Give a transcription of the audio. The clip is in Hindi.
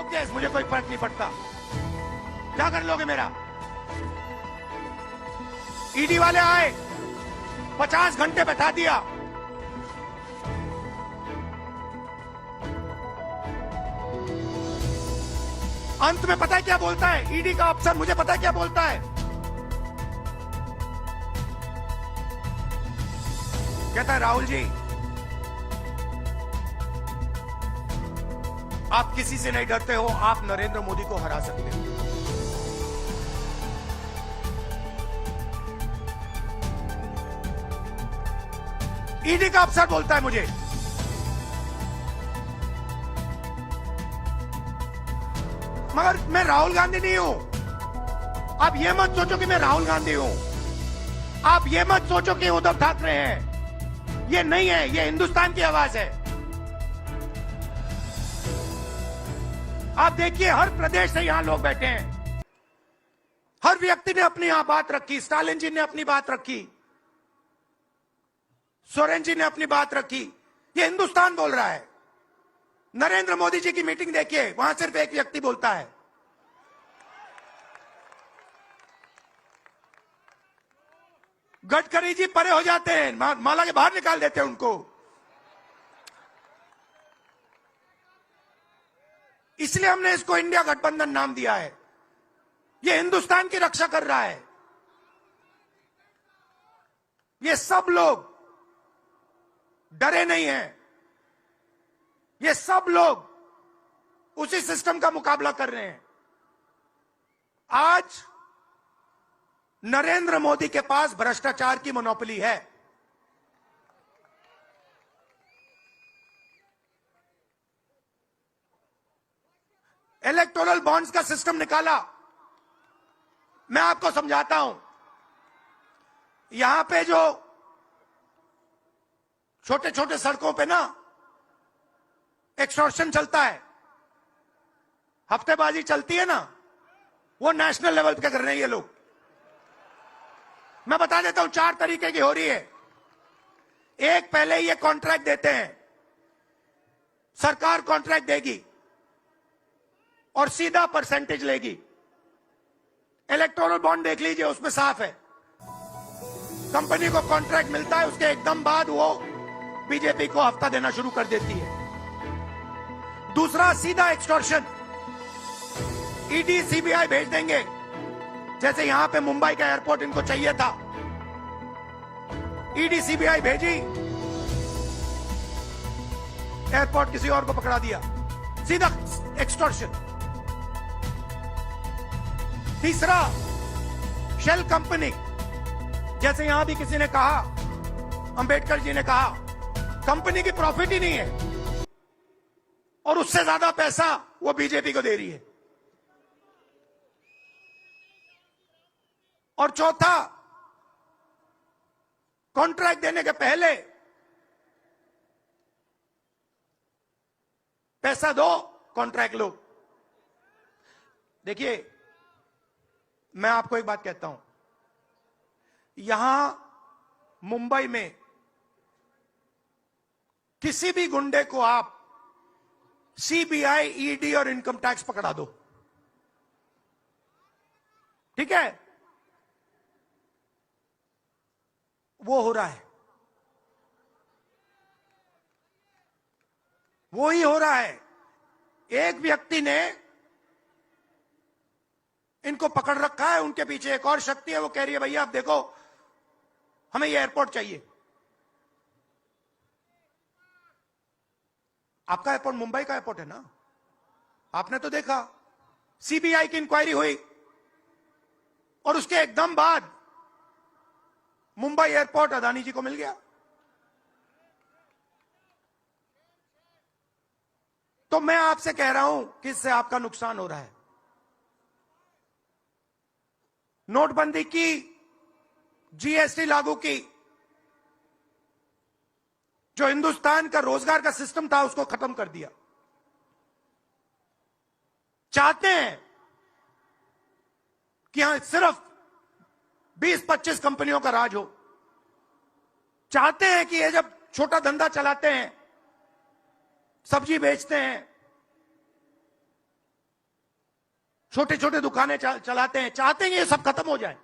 केस, मुझे कोई फर्क नहीं पड़ता। क्या कर लोगे मेरा? ईडी वाले आए, 50 घंटे बैठा दिया। अंत में पता है क्या बोलता है ईडी का अफसर? मुझे पता है क्या बोलता है? कहता है, राहुल जी, आप किसी से नहीं डरते हो, आप नरेंद्र मोदी को हरा सकते हो। ईडी का अफसर बोलता है मुझे। मगर मैं राहुल गांधी नहीं हूं। आप ये मत सोचो कि मैं राहुल गांधी हूं। आप ये मत सोचो कि उद्धव ठाकरे हैं। ये नहीं है, ये हिंदुस्तान की आवाज है। आप देखिए, हर प्रदेश से यहां लोग बैठे हैं। हर व्यक्ति ने अपनी यहां बात रखी। स्टालिन जी ने अपनी बात रखी, सोरेन जी ने अपनी बात रखी। ये हिंदुस्तान बोल रहा है। नरेंद्र मोदी जी की मीटिंग देखिए, वहां सिर्फ एक व्यक्ति बोलता है। गडकरी जी परे हो जाते हैं, माला के बाहर निकाल देते हैं उनको। इसलिए हमने इसको इंडिया गठबंधन नाम दिया है। ये हिंदुस्तान की रक्षा कर रहा है। ये सब लोग डरे नहीं हैं। ये सब लोग उसी सिस्टम का मुकाबला कर रहे हैं। आज नरेंद्र मोदी के पास भ्रष्टाचार की मोनोपोली है। इलेक्टोरल बॉन्ड्स का सिस्टम निकाला। मैं आपको समझाता हूं। यहां पे जो छोटे छोटे सड़कों पे ना एक्सटॉर्शन चलता है, हफ्तेबाजी चलती है ना, वो नेशनल लेवल पे कर रहे हैं ये लोग। मैं बता देता हूं, 4 तरीके की हो रही है। एक, पहले ये कॉन्ट्रैक्ट देते हैं, सरकार कॉन्ट्रैक्ट देगी और सीधा परसेंटेज लेगी। इलेक्टोरल बॉन्ड देख लीजिए, उसमें साफ है। कंपनी को कॉन्ट्रैक्ट मिलता है, उसके एकदम बाद वो बीजेपी को हफ्ता देना शुरू कर देती है। दूसरा, सीधा एक्सटॉर्शन। ईडी सीबीआई भेज देंगे। जैसे यहां पे मुंबई का एयरपोर्ट इनको चाहिए था, ईडी सीबीआई भेजी, एयरपोर्ट किसी और को पकड़ा दिया। सीधा एक्सटॉर्शन। तीसरा, शेल कंपनी। जैसे यहां भी किसी ने कहा, अंबेडकर जी ने कहा, कंपनी की प्रॉफिट ही नहीं है और उससे ज्यादा पैसा वो बीजेपी को दे रही है। और चौथा, कॉन्ट्रैक्ट देने के पहले पैसा दो, कॉन्ट्रैक्ट लो। देखिए, मैं आपको एक बात कहता हूं, यहां मुंबई में किसी भी गुंडे को आप सीबीआई, ईडी और इनकम टैक्स पकड़ा दो, ठीक है? वो हो रहा है, वो ही हो रहा है। एक व्यक्ति ने इनको पकड़ रखा है, उनके पीछे एक और शक्ति है, वो कह रही है भैया आप देखो, हमें ये एयरपोर्ट चाहिए। आपका एयरपोर्ट मुंबई का एयरपोर्ट है ना, आपने तो देखा। सीबीआई की इंक्वायरी हुई और उसके एकदम बाद मुंबई एयरपोर्ट अदानी जी को मिल गया। तो मैं आपसे कह रहा हूं कि इससे आपका नुकसान हो रहा है। नोटबंदी की, जीएसटी लागू की, जो हिंदुस्तान का रोजगार का सिस्टम था उसको खत्म कर दिया। चाहते हैं कि यहां सिर्फ 20-25 कंपनियों का राज हो। चाहते हैं कि ये जब छोटा धंधा चलाते हैं, सब्जी बेचते हैं, छोटे छोटे दुकानें चलाते हैं, चाहते हैं ये सब खत्म हो जाए।